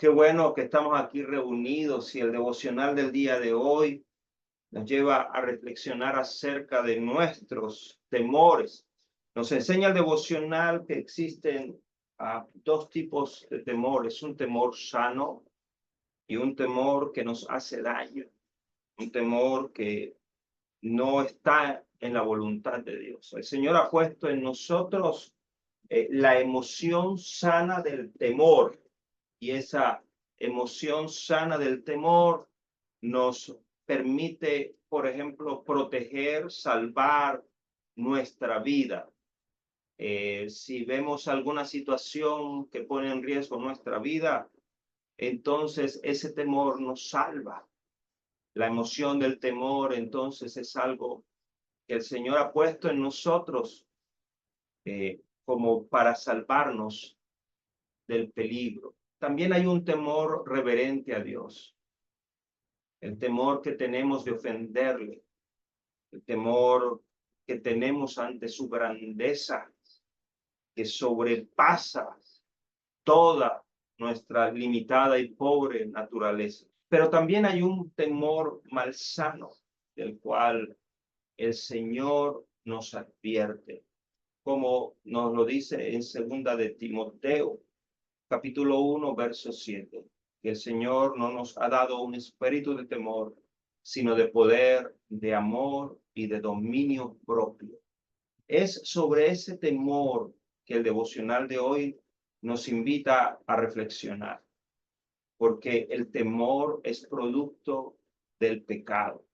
Qué bueno que estamos aquí reunidos y el devocional del día de hoy nos lleva a reflexionar acerca de nuestros temores. Nos enseña el devocional que existen dos tipos de temores, un temor sano y un temor que nos hace daño, un temor que no está en la voluntad de Dios. El Señor ha puesto en nosotros la emoción sana del temor, y esa emoción sana del temor nos permite, por ejemplo, proteger, salvar nuestra vida. Si vemos alguna situación que pone en riesgo nuestra vida, entonces ese temor nos salva. La emoción del temor, entonces, es algo que el Señor ha puesto en nosotros como para salvarnos del peligro. También hay un temor reverente a Dios, el temor que tenemos de ofenderle, el temor que tenemos ante su grandeza, que sobrepasa toda nuestra limitada y pobre naturaleza. Pero también hay un temor malsano del cual el Señor nos advierte, como nos lo dice en segunda de Timoteo, capítulo 1, verso 7, que el Señor no nos ha dado un espíritu de temor, sino de poder, de amor y de dominio propio. Es sobre ese temor que el devocional de hoy nos invita a reflexionar, porque el temor es producto del pecado.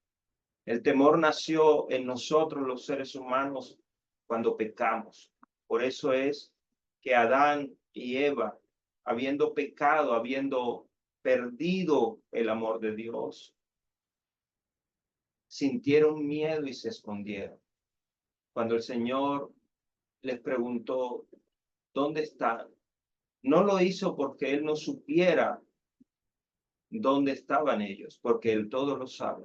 El temor nació en nosotros los seres humanos cuando pecamos. Por eso es que Adán y Eva, habiendo pecado, habiendo perdido el amor de Dios, sintieron miedo y se escondieron. Cuando el Señor les preguntó, ¿dónde están? No lo hizo porque Él no supiera dónde estaban ellos, porque Él todo lo sabe.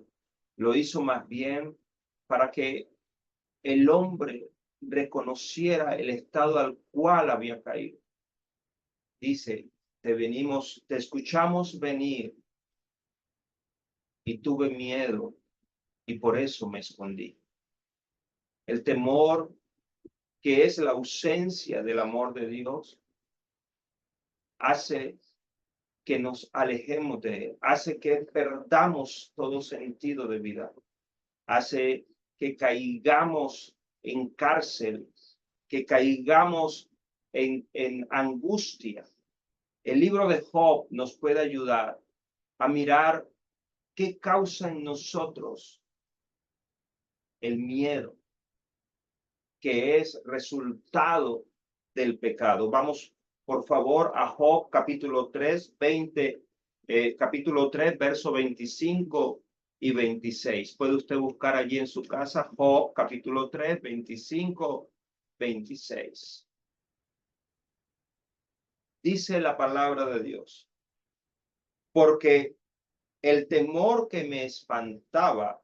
Lo hizo más bien para que el hombre reconociera el estado al cual había caído. Dice, te escuchamos venir y tuve miedo y por eso me escondí. El temor, que es la ausencia del amor de Dios, hace que nos alejemos de Él, hace que perdamos todo sentido de vida, hace que caigamos en cárcel, que caigamos en angustia. El libro de Job nos puede ayudar a mirar qué causa en nosotros el miedo, que es resultado del pecado. Vamos, por favor, a Job capítulo 3, capítulo 3, verso 25 y 26. Puede usted buscar allí en su casa Job capítulo 3, 25, 26. Dice la palabra de Dios, porque el temor que me espantaba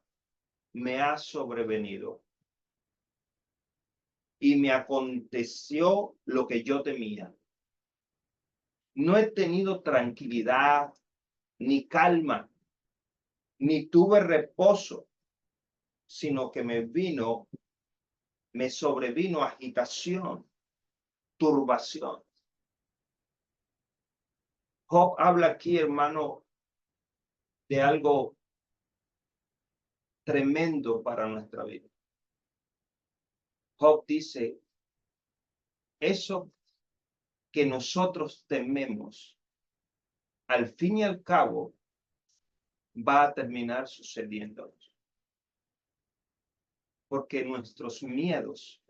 me ha sobrevenido y me aconteció lo que yo temía. No he tenido tranquilidad ni calma, ni tuve reposo, sino que me sobrevino agitación, turbación. Job habla aquí, hermano, de algo tremendo para nuestra vida. Job dice, eso que nosotros tememos, al fin y al cabo, va a terminar sucediendo. Porque nuestros miedos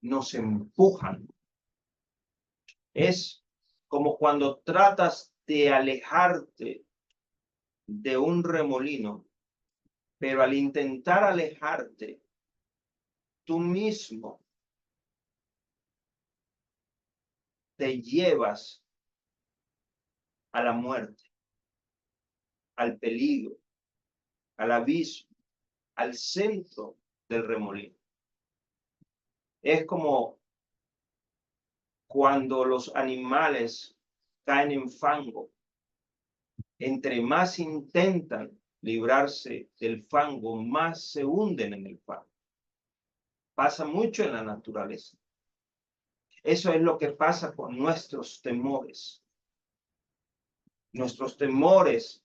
nos empujan. Es como cuando tratas de alejarte de un remolino, pero al intentar alejarte, tú mismo te llevas a la muerte, al peligro, al abismo, al centro del remolino. Es como cuando los animales caen en fango. Entre más intentan librarse del fango, más se hunden en el fango. Pasa mucho en la naturaleza. Eso es lo que pasa con nuestros temores. Nuestros temores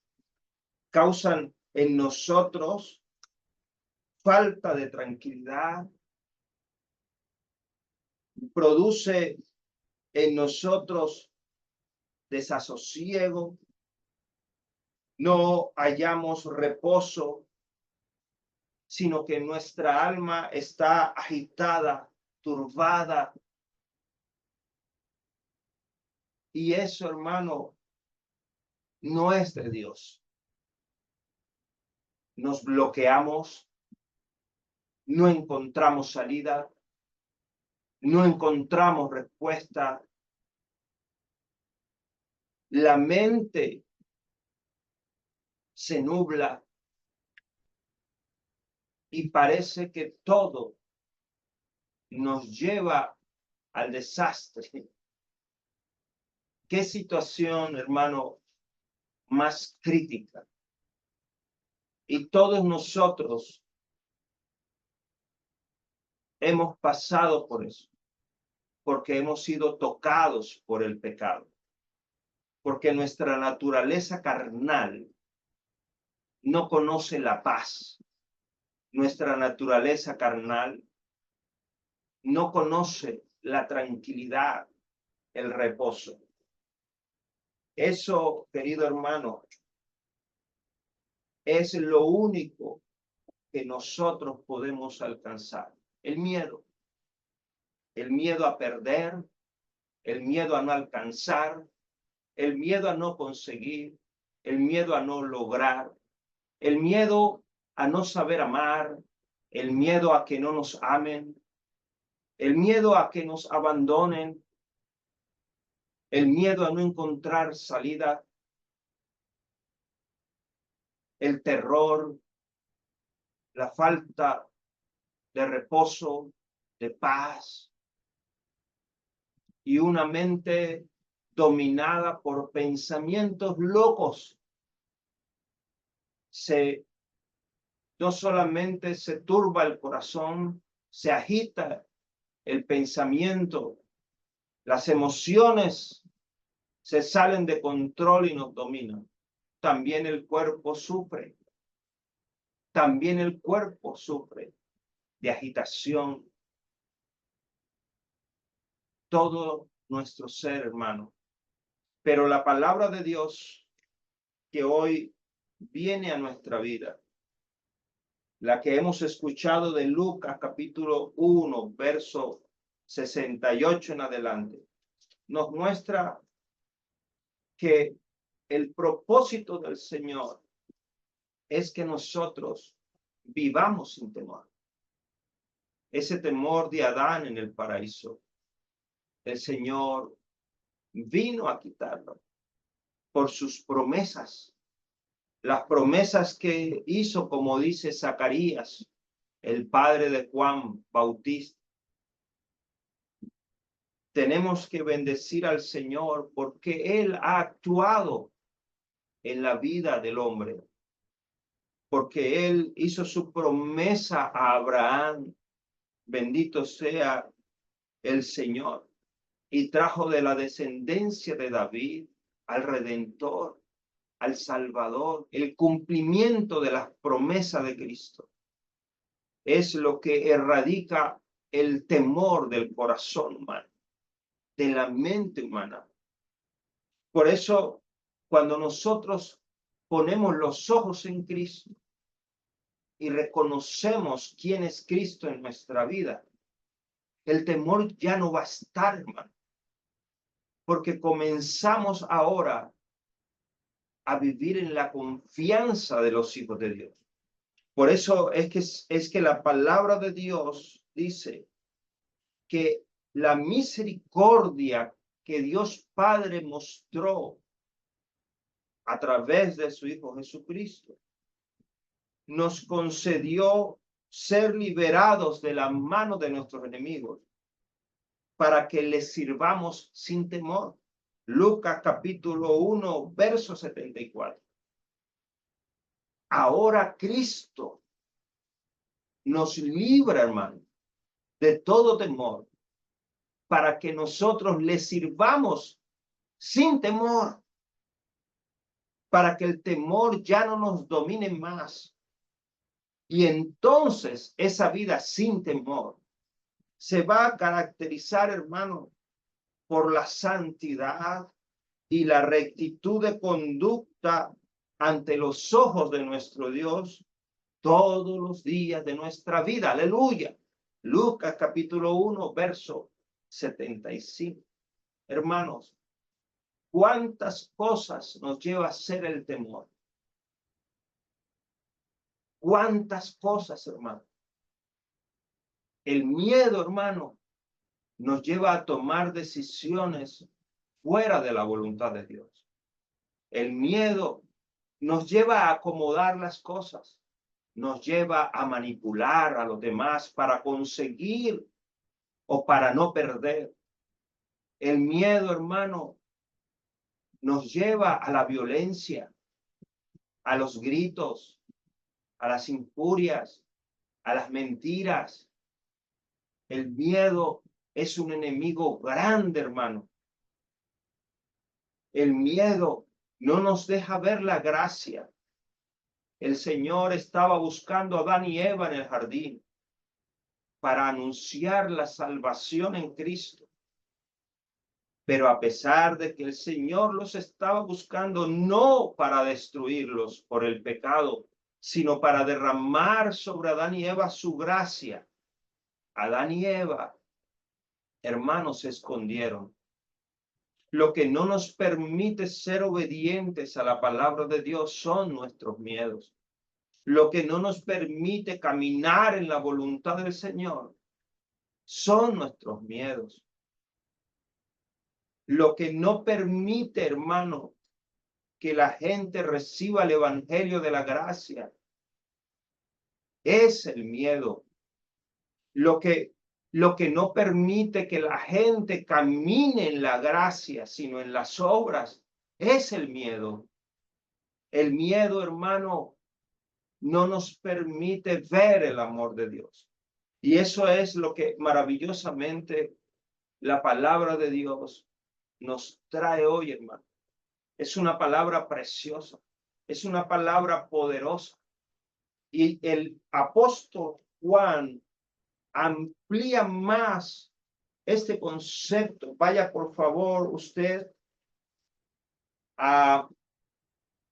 causan en nosotros falta de tranquilidad, produce en nosotros desasosiego, no hallamos reposo, sino que nuestra alma está agitada, turbada. Y eso, hermano, no es de Dios. Nos bloqueamos, no encontramos salida, no encontramos respuesta. La mente se nubla y parece que todo nos lleva al desastre. ¿Qué situación, hermano, más crítica? Y todos nosotros hemos pasado por eso, porque hemos sido tocados por el pecado, porque nuestra naturaleza carnal no conoce la paz. Nuestra naturaleza carnal no conoce la tranquilidad, el reposo. Eso, querido hermano, es lo único que nosotros podemos alcanzar. El miedo a perder, el miedo a no alcanzar, el miedo a no conseguir, el miedo a no lograr, el miedo a no saber amar, el miedo a que no nos amen, el miedo a que nos abandonen, el miedo a no encontrar salida, el terror, la falta de reposo, de paz y una mente dominada por pensamientos locos. No solamente se turba el corazón, se agita el pensamiento, las emociones se salen de control y nos dominan. También el cuerpo sufre. También el cuerpo sufre de agitación. Todo nuestro ser, hermano. Pero la palabra de Dios que hoy viene a nuestra vida, la que hemos escuchado de Lucas capítulo 1, verso 68 en adelante, nos muestra que el propósito del Señor es que nosotros vivamos sin temor. Ese temor de Adán en el paraíso, el Señor vino a quitarlo por sus promesas. Las promesas que hizo, como dice Zacarías, el padre de Juan Bautista. Tenemos que bendecir al Señor porque Él ha actuado en la vida del hombre. Porque Él hizo su promesa a Abraham. Bendito sea el Señor. Y trajo de la descendencia de David al Redentor, al Salvador, el cumplimiento de las promesas de Cristo. Es lo que erradica el temor del corazón humano, de la mente humana. Por eso, cuando nosotros ponemos los ojos en Cristo y reconocemos quién es Cristo en nuestra vida, el temor ya no va a estar, hermano, porque comenzamos ahora a vivir en la confianza de los hijos de Dios. Por eso es que la palabra de Dios dice que la misericordia que Dios Padre mostró a través de su Hijo Jesucristo nos concedió ser liberados de la mano de nuestros enemigos para que les sirvamos sin temor. Lucas capítulo 1, verso 74. Ahora Cristo nos libra, hermano, de todo temor, para que nosotros le sirvamos sin temor, para que el temor ya no nos domine más. Y entonces esa vida sin temor se va a caracterizar, hermano, por la santidad y la rectitud de conducta ante los ojos de nuestro Dios todos los días de nuestra vida. Aleluya. Lucas capítulo 1, verso 75. Hermanos, ¿cuántas cosas nos lleva a ser el temor? ¿Cuántas cosas, hermano? El miedo, hermano, nos lleva a tomar decisiones fuera de la voluntad de Dios. El miedo nos lleva a acomodar las cosas, nos lleva a manipular a los demás para conseguir o para no perder. El miedo, hermano, nos lleva a la violencia, a los gritos, a las injurias, a las mentiras. El miedo es un enemigo grande, hermano. El miedo no nos deja ver la gracia. El Señor estaba buscando a Adán y Eva en el jardín para anunciar la salvación en Cristo. Pero a pesar de que el Señor los estaba buscando no para destruirlos por el pecado, sino para derramar sobre Adán y Eva su gracia, Adán y Eva, hermanos, se escondieron. Lo que no nos permite ser obedientes a la palabra de Dios son nuestros miedos. Lo que no nos permite caminar en la voluntad del Señor son nuestros miedos. Lo que no permite, hermano, que la gente reciba el evangelio de la gracia es el miedo. Lo que no permite que la gente camine en la gracia, sino en las obras, es el miedo. El miedo, hermano, no nos permite ver el amor de Dios. Y eso es lo que maravillosamente la palabra de Dios nos trae hoy, hermano. Es una palabra preciosa, es una palabra poderosa. Y el apóstol Juan amplía más este concepto. Vaya por favor usted a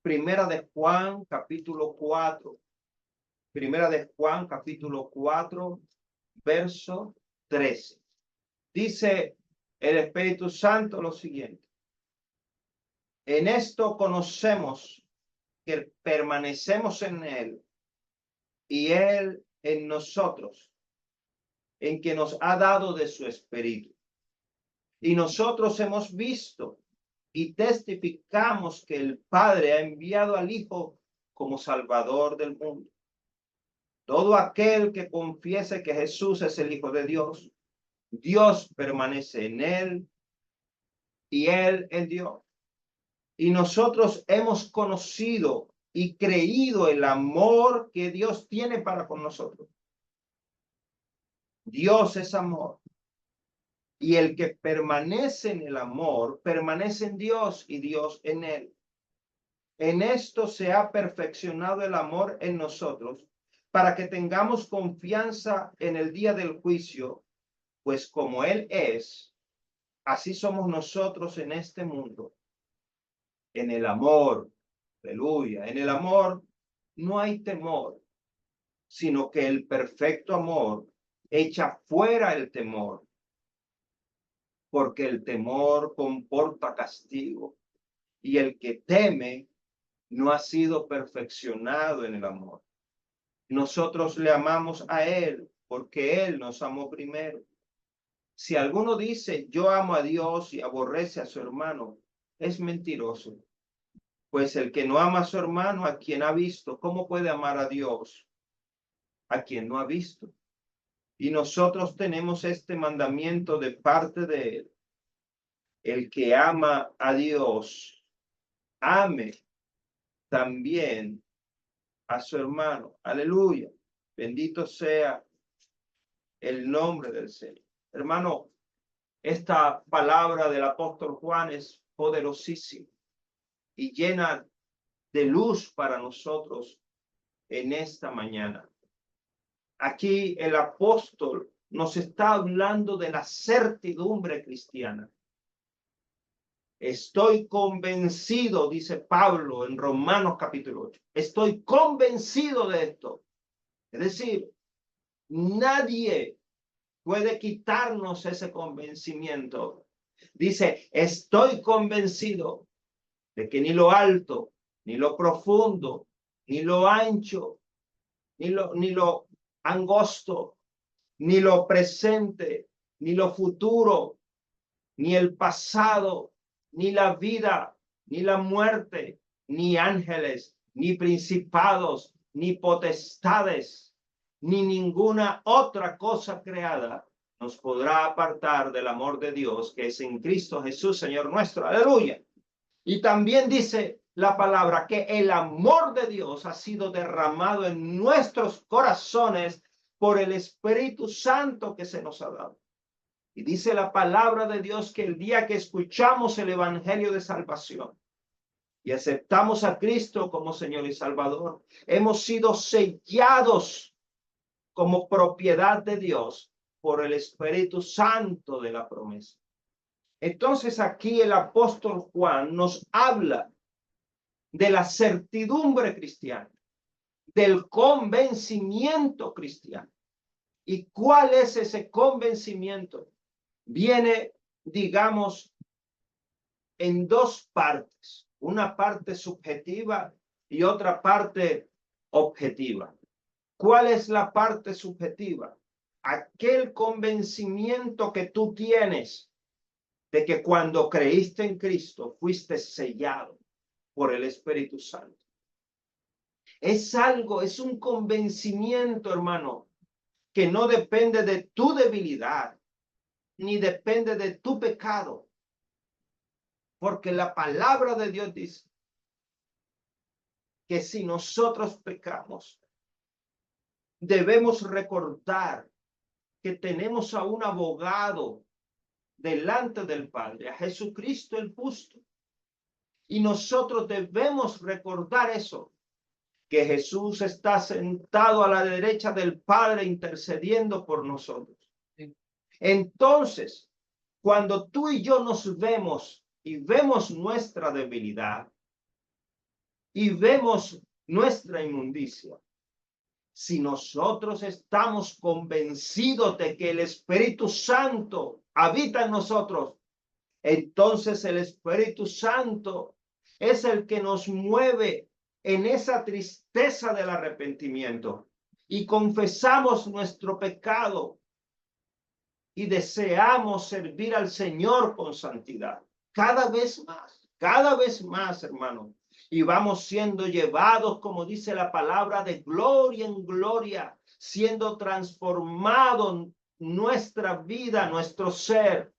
Primera de Juan capítulo 4. Primera de Juan capítulo 4, verso 13. Dice el Espíritu Santo lo siguiente: en esto conocemos que permanecemos en él y él en nosotros, en que nos ha dado de su espíritu. Y nosotros hemos visto y testificamos que el Padre ha enviado al Hijo como Salvador del mundo. Todo aquel que confiese que Jesús es el Hijo de Dios, Dios permanece en él y él en Dios. Y nosotros hemos conocido y creído el amor que Dios tiene para con nosotros. Dios es amor. Y el que permanece en el amor, permanece en Dios y Dios en él. En esto se ha perfeccionado el amor en nosotros, para que tengamos confianza en el día del juicio, pues como Él es, así somos nosotros en este mundo. En el amor, aleluya, en el amor no hay temor, sino que el perfecto amor echa fuera el temor, porque el temor comporta castigo, y el que teme no ha sido perfeccionado en el amor. Nosotros le amamos a Él porque Él nos amó primero. Si alguno dice yo amo a Dios y aborrece a su hermano, es mentiroso. Pues el que no ama a su hermano, a quien ha visto, ¿cómo puede amar a Dios a quien no ha visto? Y nosotros tenemos este mandamiento de parte de Él, el que ama a Dios, ame también a su hermano. Aleluya. Bendito sea el nombre del Señor. Hermano, esta palabra del apóstol Juan es poderosísima y llena de luz para nosotros en esta mañana. Aquí el apóstol nos está hablando de la certidumbre cristiana. Estoy convencido, dice Pablo en Romanos capítulo 8. Estoy convencido de esto. Es decir, nadie puede quitarnos ese convencimiento. Dice, estoy convencido de que ni lo alto, ni lo profundo, ni lo ancho, ni lo angosto, ni lo presente, ni lo futuro, ni el pasado, ni la vida, ni la muerte, ni ángeles, ni principados, ni potestades, ni ninguna otra cosa creada nos podrá apartar del amor de Dios que es en Cristo Jesús, Señor nuestro. Aleluya. Y también dice la palabra que el amor de Dios ha sido derramado en nuestros corazones por el Espíritu Santo que se nos ha dado. Y dice la palabra de Dios que el día que escuchamos el evangelio de salvación y aceptamos a Cristo como Señor y Salvador, hemos sido sellados como propiedad de Dios por el Espíritu Santo de la promesa. Entonces aquí el apóstol Juan nos habla de la certidumbre cristiana, del convencimiento cristiano. ¿Y cuál es ese convencimiento? Viene, digamos, en dos partes, una parte subjetiva y otra parte objetiva. ¿Cuál es la parte subjetiva? Aquel convencimiento que tú tienes de que cuando creíste en Cristo fuiste sellado por el Espíritu Santo. Es algo, es un convencimiento, hermano, que no depende de tu debilidad, ni depende de tu pecado. Porque la palabra de Dios dice que si nosotros pecamos, debemos recordar que tenemos a un abogado delante del Padre, a Jesucristo el justo. Y nosotros debemos recordar eso, que Jesús está sentado a la derecha del Padre intercediendo por nosotros. Entonces, cuando tú y yo nos vemos y vemos nuestra debilidad y vemos nuestra inmundicia, si nosotros estamos convencidos de que el Espíritu Santo habita en nosotros, entonces el Espíritu Santo es el que nos mueve en esa tristeza del arrepentimiento y confesamos nuestro pecado y deseamos servir al Señor con santidad. Cada vez más, hermano. Y vamos siendo llevados, como dice la palabra, de gloria en gloria, siendo transformado nuestra vida, nuestro ser,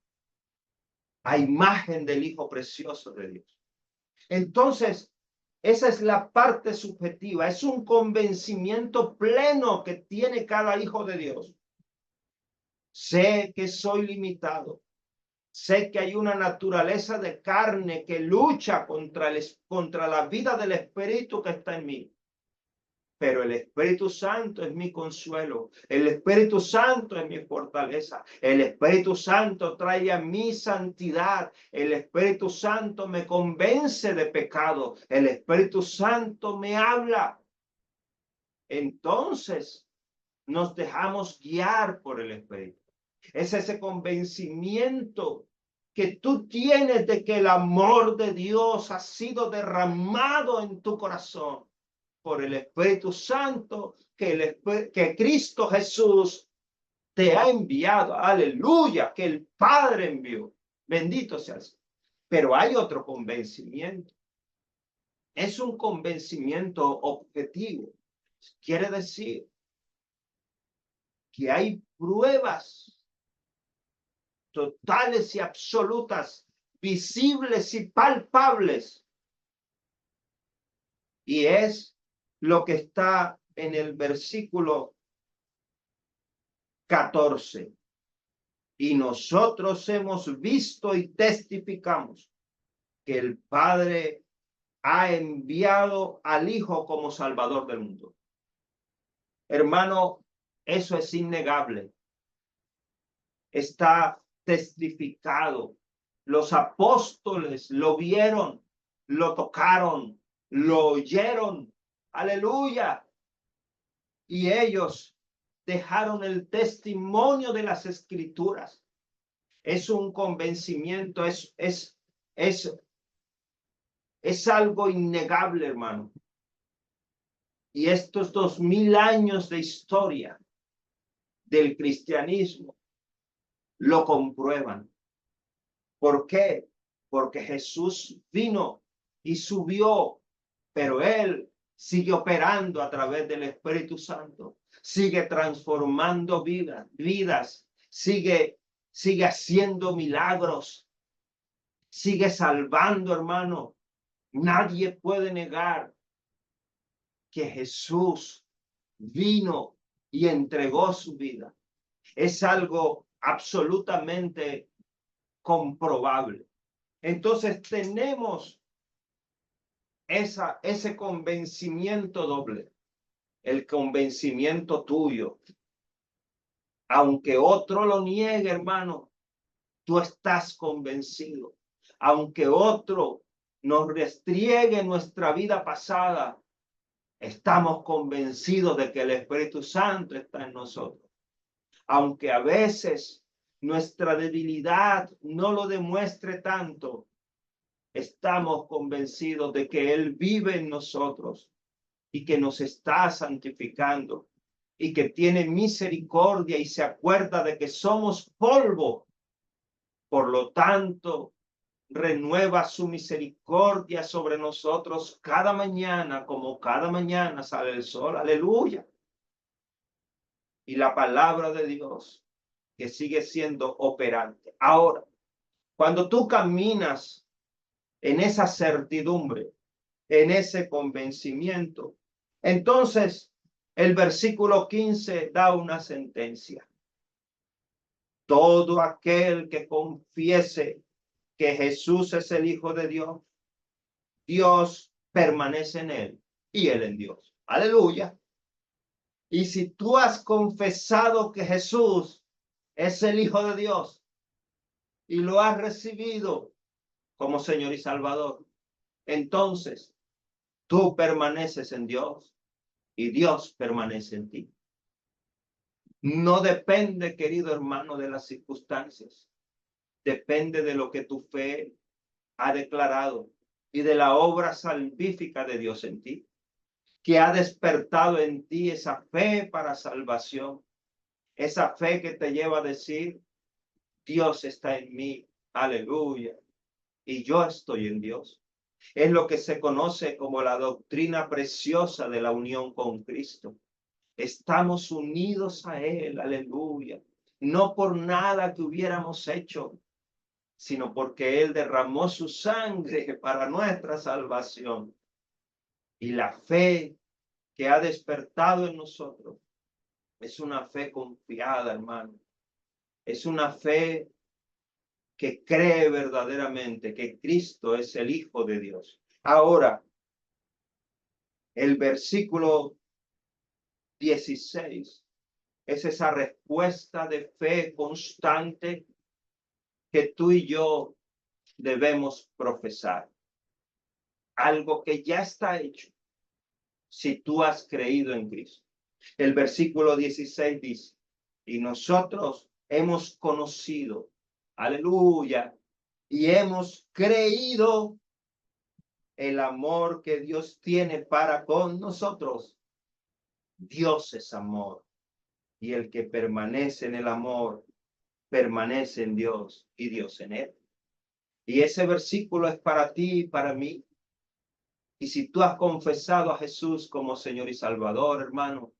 a imagen del Hijo precioso de Dios. Entonces, esa es la parte subjetiva, es un convencimiento pleno que tiene cada hijo de Dios. Sé que soy limitado. Sé que hay una naturaleza de carne que lucha contra la vida del Espíritu que está en mí. Pero el Espíritu Santo es mi consuelo. El Espíritu Santo es mi fortaleza. El Espíritu Santo trae a mí santidad. El Espíritu Santo me convence de pecado. El Espíritu Santo me habla. Entonces nos dejamos guiar por el Espíritu. Es ese convencimiento que tú tienes de que el amor de Dios ha sido derramado en tu corazón por el Espíritu Santo que Cristo Jesús te ha enviado. Aleluya, que el Padre envió. Bendito sea el Señor. Pero hay otro convencimiento. Es un convencimiento objetivo. Quiere decir que hay pruebas totales y absolutas visibles y palpables. Y es lo que está en el versículo 14. Y nosotros hemos visto y testificamos que el Padre ha enviado al Hijo como Salvador del mundo. Hermano, eso es innegable. Está testificado. Los apóstoles lo vieron, lo tocaron, lo oyeron. Aleluya. Y ellos dejaron el testimonio de las Escrituras. Es un convencimiento, es algo innegable, hermano. Y estos 2000 años de historia del cristianismo lo comprueban. ¿Por qué? Porque Jesús vino y subió, pero Él sigue operando a través del Espíritu Santo, sigue transformando vidas, sigue haciendo milagros, sigue salvando, hermano. Nadie puede negar que Jesús vino y entregó su vida. Es algo absolutamente comprobable. Entonces tenemos ese convencimiento doble, el convencimiento tuyo. Aunque otro lo niegue, hermano, tú estás convencido. Aunque otro nos restriegue nuestra vida pasada, estamos convencidos de que el Espíritu Santo está en nosotros. Aunque a veces nuestra debilidad no lo demuestre tanto, estamos convencidos de que Él vive en nosotros y que nos está santificando y que tiene misericordia y se acuerda de que somos polvo. Por lo tanto, renueva su misericordia sobre nosotros cada mañana, como cada mañana sale el sol. Aleluya. Y la palabra de Dios que sigue siendo operante. Ahora, cuando tú caminas en esa certidumbre, en ese convencimiento, entonces el versículo 15 da una sentencia. Todo aquel que confiese que Jesús es el Hijo de Dios, Dios permanece en él y él en Dios. Aleluya. Y si tú has confesado que Jesús es el Hijo de Dios y lo has recibido como Señor y Salvador, entonces tú permaneces en Dios y Dios permanece en ti. No depende, querido hermano, de las circunstancias. Depende de lo que tu fe ha declarado y de la obra salvífica de Dios en ti, que ha despertado en ti esa fe para salvación, esa fe que te lleva a decir, Dios está en mí, aleluya, y yo estoy en Dios. Es lo que se conoce como la doctrina preciosa de la unión con Cristo. Estamos unidos a Él, aleluya, no por nada que hubiéramos hecho, sino porque Él derramó su sangre para nuestra salvación. Y la fe que ha despertado en nosotros es una fe confiada, hermano. Es una fe que cree verdaderamente que Cristo es el Hijo de Dios. Ahora, el versículo 16 es esa respuesta de fe constante que tú y yo debemos profesar. Algo que ya está hecho si tú has creído en Cristo. El versículo 16 dice, y nosotros hemos conocido, aleluya, y hemos creído el amor que Dios tiene para con nosotros. Dios es amor, y el que permanece en el amor, permanece en Dios y Dios en él. Y ese versículo es para ti y para mí. Y si tú has confesado a Jesús como Señor y Salvador, hermano,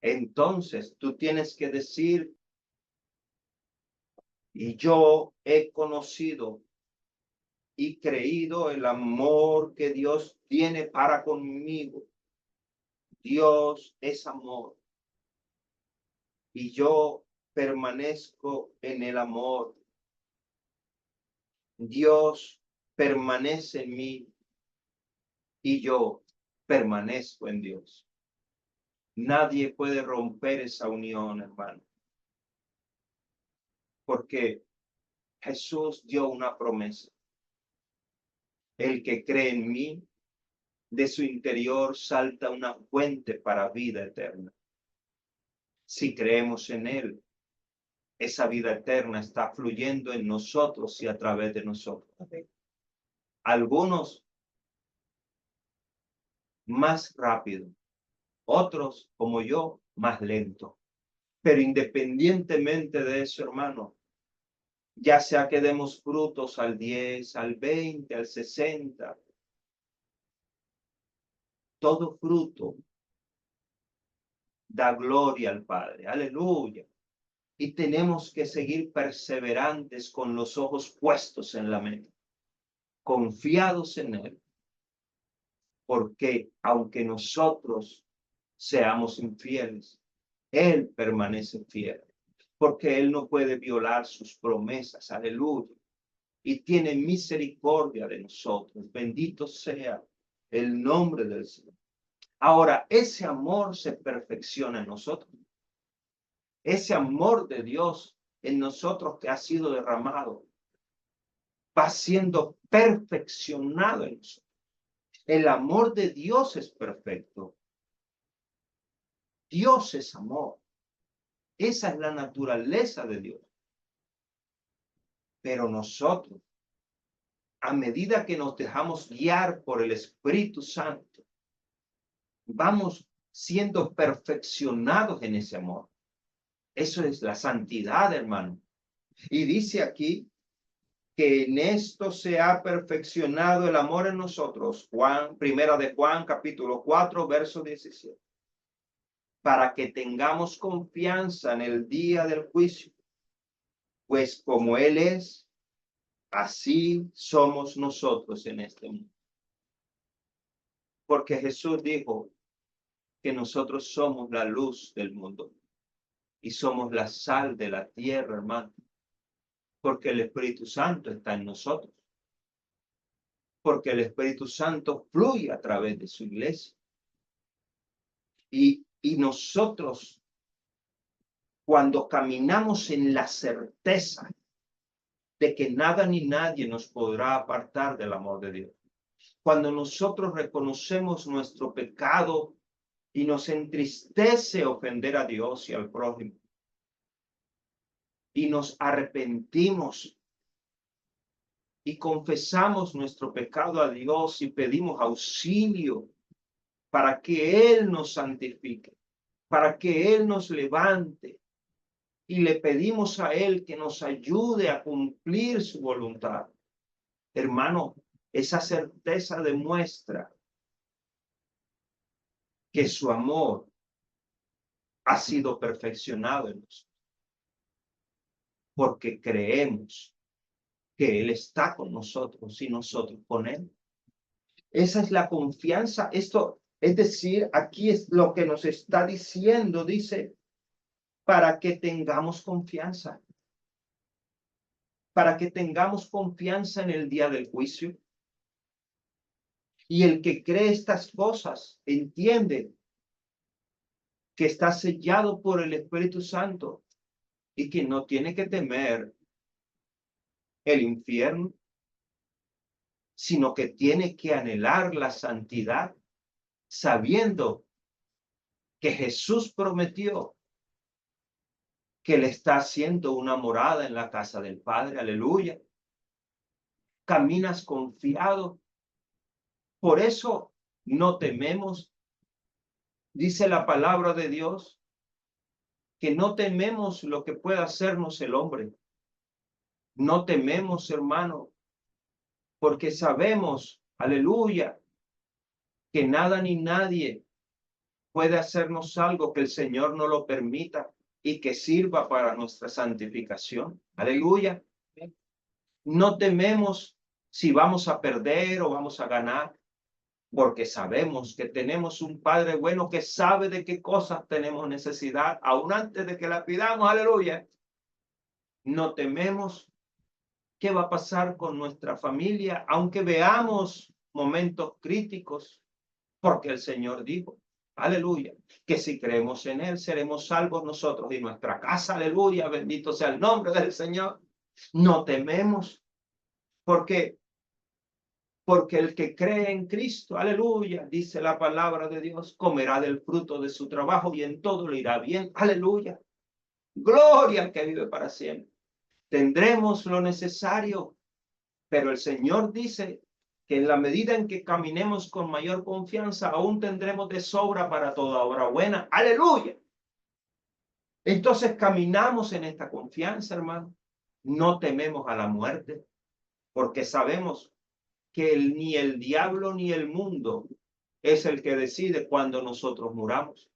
entonces tú tienes que decir, y yo he conocido y creído el amor que Dios tiene para conmigo. Dios es amor y yo permanezco en el amor. Dios permanece en mí y yo permanezco en Dios. Nadie puede romper esa unión, hermano, porque Jesús dio una promesa. El que cree en mí, de su interior salta una fuente para vida eterna. Si creemos en Él, esa vida eterna está fluyendo en nosotros y a través de nosotros. Algunos más rápido, otros como yo más lento. Pero independientemente de eso, hermano, ya sea que demos frutos al 10, al 20, al 60, todo fruto da gloria al Padre. Aleluya. Y tenemos que seguir perseverantes con los ojos puestos en la meta, confiados en Él, porque aunque nosotros seamos infieles, Él permanece fiel, porque Él no puede violar sus promesas. Aleluya. Y tiene misericordia de nosotros. Bendito sea el nombre del Señor. Ahora, ese amor se perfecciona en nosotros. Ese amor de Dios en nosotros que ha sido derramado va siendo perfeccionado en nosotros. El amor de Dios es perfecto. Dios es amor. Esa es la naturaleza de Dios. Pero nosotros, a medida que nos dejamos guiar por el Espíritu Santo, vamos siendo perfeccionados en ese amor. Eso es la santidad, hermano. Y dice aquí que en esto se ha perfeccionado el amor en nosotros. Primera de Juan, capítulo 4, verso 17. Para que tengamos confianza en el día del juicio. Pues como Él es, así somos nosotros en este mundo. Porque Jesús dijo que nosotros somos la luz del mundo y somos la sal de la tierra, hermano. Porque el Espíritu Santo está en nosotros. Porque el Espíritu Santo fluye a través de su iglesia. Y nosotros, cuando caminamos en la certeza de que nada ni nadie nos podrá apartar del amor de Dios, cuando nosotros reconocemos nuestro pecado y nos entristece ofender a Dios y al prójimo, y nos arrepentimos y confesamos nuestro pecado a Dios y pedimos auxilio para que Él nos santifique, para que Él nos levante, y le pedimos a Él que nos ayude a cumplir su voluntad. Hermano, esa certeza demuestra que su amor ha sido perfeccionado en nosotros, porque creemos que Él está con nosotros y nosotros con Él. Esa es la confianza. Esto, es decir, aquí es lo que nos está diciendo, dice, para que tengamos confianza. Para que tengamos confianza en el día del juicio. Y el que cree estas cosas entiende que está sellado por el Espíritu Santo y que no tiene que temer el infierno, sino que tiene que anhelar la santidad, sabiendo que Jesús prometió que le está haciendo una morada en la casa del Padre. Aleluya. Caminas confiado. Por eso no tememos. Dice la palabra de Dios que no tememos lo que pueda hacernos el hombre. No tememos, hermano, porque sabemos, aleluya, que nada ni nadie puede hacernos algo que el Señor no lo permita y que sirva para nuestra santificación. Aleluya. No tememos si vamos a perder o vamos a ganar, porque sabemos que tenemos un Padre bueno que sabe de qué cosas tenemos necesidad, aún antes de que la pidamos, aleluya. No tememos qué va a pasar con nuestra familia, aunque veamos momentos críticos, porque el Señor dijo, aleluya, que si creemos en Él, seremos salvos nosotros y nuestra casa, aleluya, bendito sea el nombre del Señor. No tememos, porque porque el que cree en Cristo, aleluya, dice la palabra de Dios, comerá del fruto de su trabajo y en todo le irá bien, aleluya. Gloria al que vive para siempre. Tendremos lo necesario, pero el Señor dice que en la medida en que caminemos con mayor confianza, aún tendremos de sobra para toda obra buena, aleluya. Entonces caminamos en esta confianza, hermano. No tememos a la muerte, porque sabemos que ni el diablo ni el mundo es el que decide cuando nosotros muramos.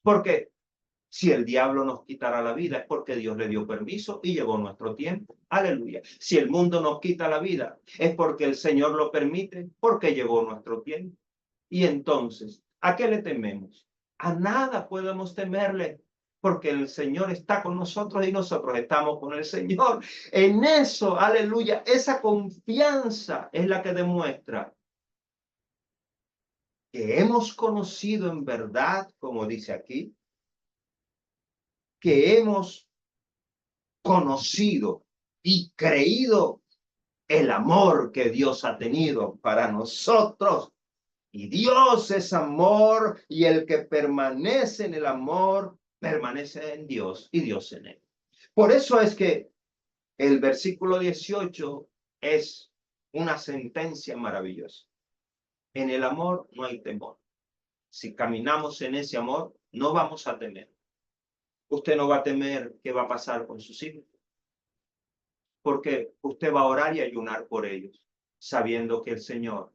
Porque si el diablo nos quitará la vida es porque Dios le dio permiso y llegó nuestro tiempo. Aleluya. Si el mundo nos quita la vida es porque el Señor lo permite, porque llegó nuestro tiempo. Y entonces, ¿a qué le tememos? A nada podemos temerle, porque el Señor está con nosotros y nosotros estamos con el Señor. En eso, aleluya, esa confianza es la que demuestra que hemos conocido en verdad, como dice aquí, que hemos conocido y creído el amor que Dios ha tenido para nosotros. Y Dios es amor, y el que permanece en el amor, permanece en Dios y Dios en él. Por eso es que el versículo 18 es una sentencia maravillosa. En el amor no hay temor. Si caminamos en ese amor, no vamos a temer. Usted no va a temer qué va a pasar con sus hijos, porque usted va a orar y ayunar por ellos, sabiendo que el Señor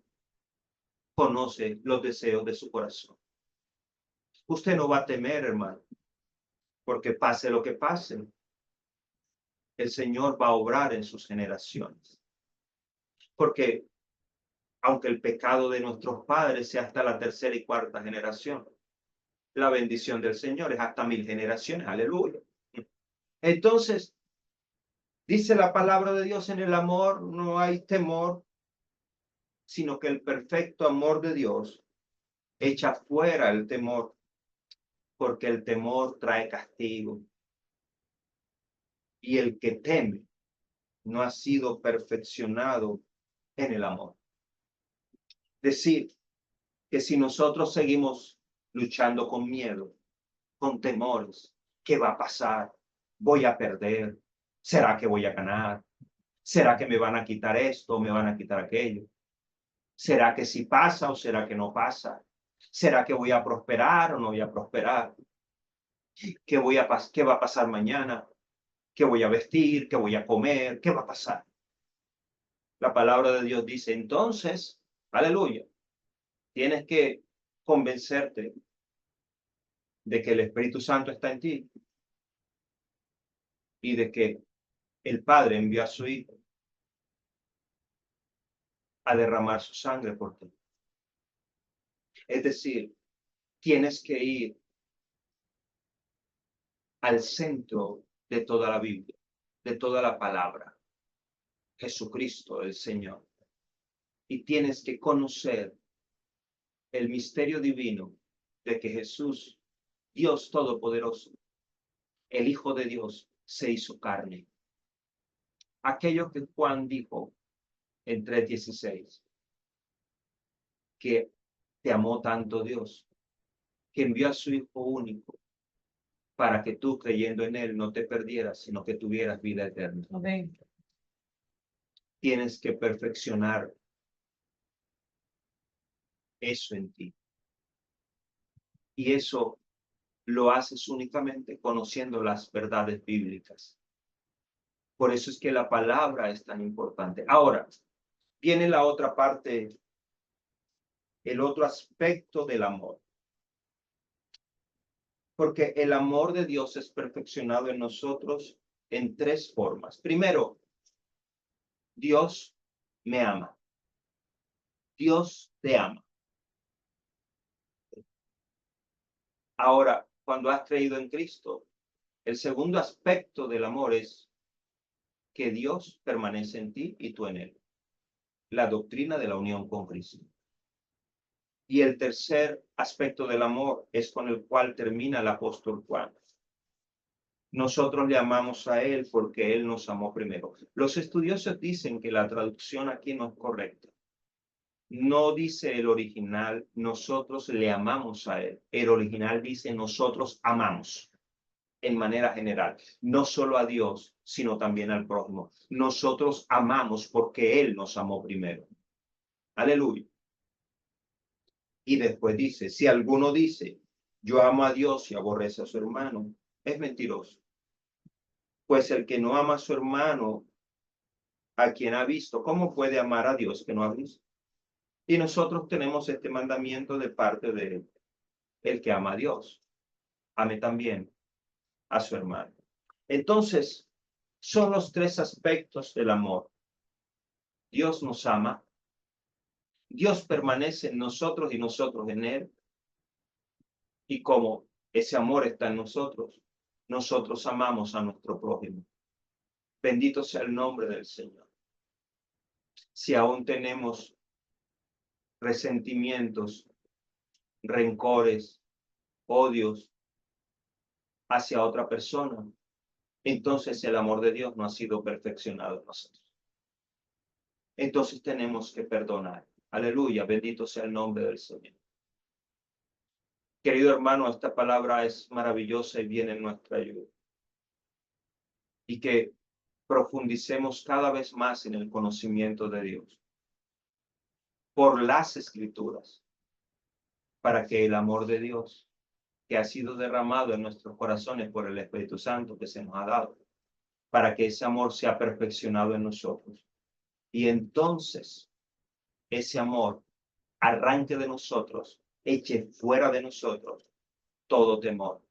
conoce los deseos de su corazón. Usted no va a temer, hermano, porque pase lo que pase, el Señor va a obrar en sus generaciones. Porque aunque el pecado de nuestros padres sea hasta la tercera y cuarta generación, la bendición del Señor es hasta 1000 generaciones. Aleluya. Entonces, dice la palabra de Dios, en el amor no hay temor, sino que el perfecto amor de Dios echa fuera el temor, porque el temor trae castigo. Y el que teme no ha sido perfeccionado en el amor. Decir que si nosotros seguimos luchando con miedo, con temores, ¿qué va a pasar? ¿Voy a perder? ¿Será que voy a ganar? ¿Será que me van a quitar esto o me van a quitar aquello? ¿Será que sí pasa o será que no pasa? ¿Será que voy a prosperar o no voy a prosperar? ¿Qué va a pasar mañana? ¿Qué voy a vestir? ¿Qué voy a comer? ¿Qué va a pasar? La palabra de Dios dice, entonces, aleluya, tienes que convencerte de que el Espíritu Santo está en ti y de que el Padre envió a su Hijo a derramar su sangre por ti. Es decir, tienes que ir al centro de toda la Biblia, de toda la palabra, Jesucristo el Señor. Y tienes que conocer el misterio divino de que Jesús, Dios Todopoderoso, el Hijo de Dios, se hizo carne. Aquello que Juan dijo en 3:16, que te amó tanto Dios, que envió a su Hijo único para que tú, creyendo en Él, no te perdieras, sino que tuvieras vida eterna. Amén. Tienes que perfeccionar eso en ti. Y eso lo haces únicamente conociendo las verdades bíblicas. Por eso es que la palabra es tan importante. Ahora, viene la otra parte, el otro aspecto del amor. Porque el amor de Dios es perfeccionado en nosotros en tres formas. Primero, Dios me ama. Dios te ama. Ahora, cuando has creído en Cristo, el segundo aspecto del amor es que Dios permanece en ti y tú en él. La doctrina de la unión con Cristo. Y el tercer aspecto del amor es con el cual termina el apóstol Juan. Nosotros le amamos a él porque él nos amó primero. Los estudiosos dicen que la traducción aquí no es correcta. No dice el original, nosotros le amamos a él. El original dice nosotros amamos en manera general. No solo a Dios, sino también al prójimo. Nosotros amamos porque él nos amó primero. Aleluya. Y después dice, si alguno dice, yo amo a Dios y aborrece a su hermano, es mentiroso. Pues el que no ama a su hermano, a quien ha visto, ¿cómo puede amar a Dios que no ha visto? Y nosotros tenemos este mandamiento de parte de él. El que ama a Dios, ame también a su hermano. Entonces, son los tres aspectos del amor. Dios nos ama, Dios permanece en nosotros y nosotros en él. Y como ese amor está en nosotros, nosotros amamos a nuestro prójimo. Bendito sea el nombre del Señor. Si aún tenemos resentimientos, rencores, odios hacia otra persona, entonces el amor de Dios no ha sido perfeccionado en nosotros. Entonces tenemos que perdonar. Aleluya, bendito sea el nombre del Señor. Querido hermano, esta palabra es maravillosa y viene en nuestra ayuda. Y que profundicemos cada vez más en el conocimiento de Dios por las Escrituras, para que el amor de Dios, que ha sido derramado en nuestros corazones por el Espíritu Santo que se nos ha dado, para que ese amor sea perfeccionado en nosotros. Y entonces ese amor arranque de nosotros, eche fuera de nosotros todo temor,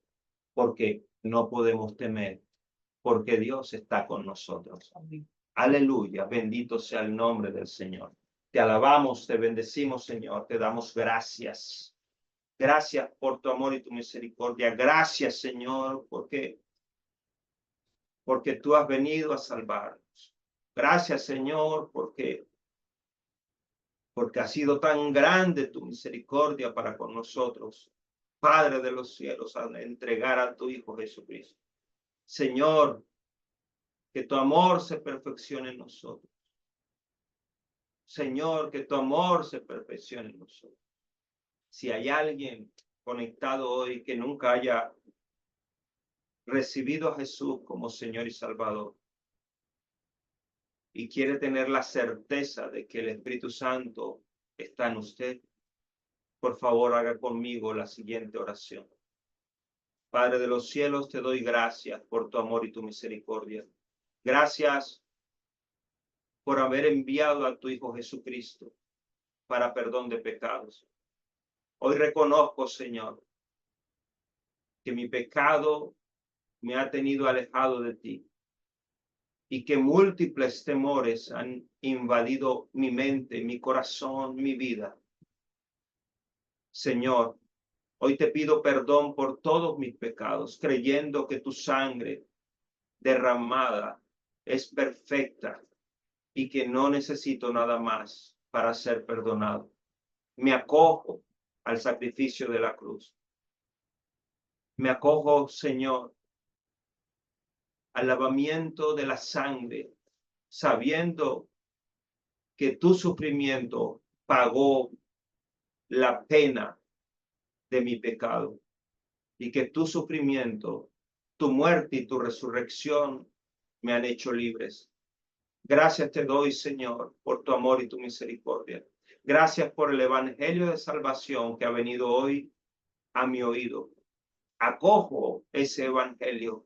porque no podemos temer, porque Dios está con nosotros. Amén. Aleluya, bendito sea el nombre del Señor. Te alabamos, te bendecimos, Señor, te damos gracias. Gracias por tu amor y tu misericordia. Gracias, Señor, porque tú has venido a salvarnos. Gracias, Señor, porque ha sido tan grande tu misericordia para con nosotros. Padre de los cielos, al entregar a tu Hijo Jesucristo. Señor, que tu amor se perfeccione en nosotros. Señor, que tu amor se perfeccione en nosotros. Si hay alguien conectado hoy que nunca haya recibido a Jesús como Señor y Salvador y quiere tener la certeza de que el Espíritu Santo está en usted, por favor haga conmigo la siguiente oración. Padre de los cielos, te doy gracias por tu amor y tu misericordia. Gracias por haber enviado a tu Hijo Jesucristo para perdón de pecados. Hoy reconozco, Señor, que mi pecado me ha tenido alejado de ti y que múltiples temores han invadido mi mente, mi corazón, mi vida. Señor, hoy te pido perdón por todos mis pecados, creyendo que tu sangre derramada es perfecta y que no necesito nada más para ser perdonado. Me acojo al sacrificio de la cruz. Me acojo, Señor, al lavamiento de la sangre, sabiendo que tu sufrimiento pagó la pena de mi pecado y que tu sufrimiento, tu muerte y tu resurrección me han hecho libres. Gracias te doy, Señor, por tu amor y tu misericordia. Gracias por el evangelio de salvación que ha venido hoy a mi oído. Acojo ese evangelio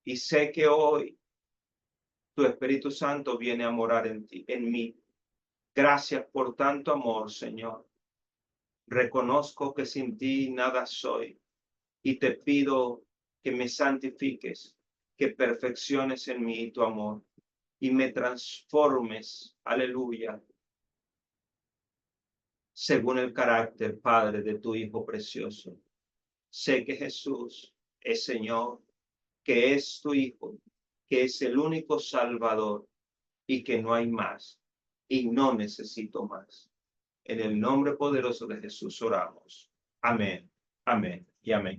y sé que hoy tu Espíritu Santo viene a morar en ti, en mí. Gracias por tanto amor, Señor. Reconozco que sin ti nada soy y te pido que me santifiques, que perfecciones en mí tu amor. y me transformes, aleluya, según el carácter, Padre, de tu Hijo precioso. Sé que Jesús es Señor, que es tu Hijo, que es el único Salvador y que no hay más y no necesito más. En el nombre poderoso de Jesús oramos. Amén, amén y amén.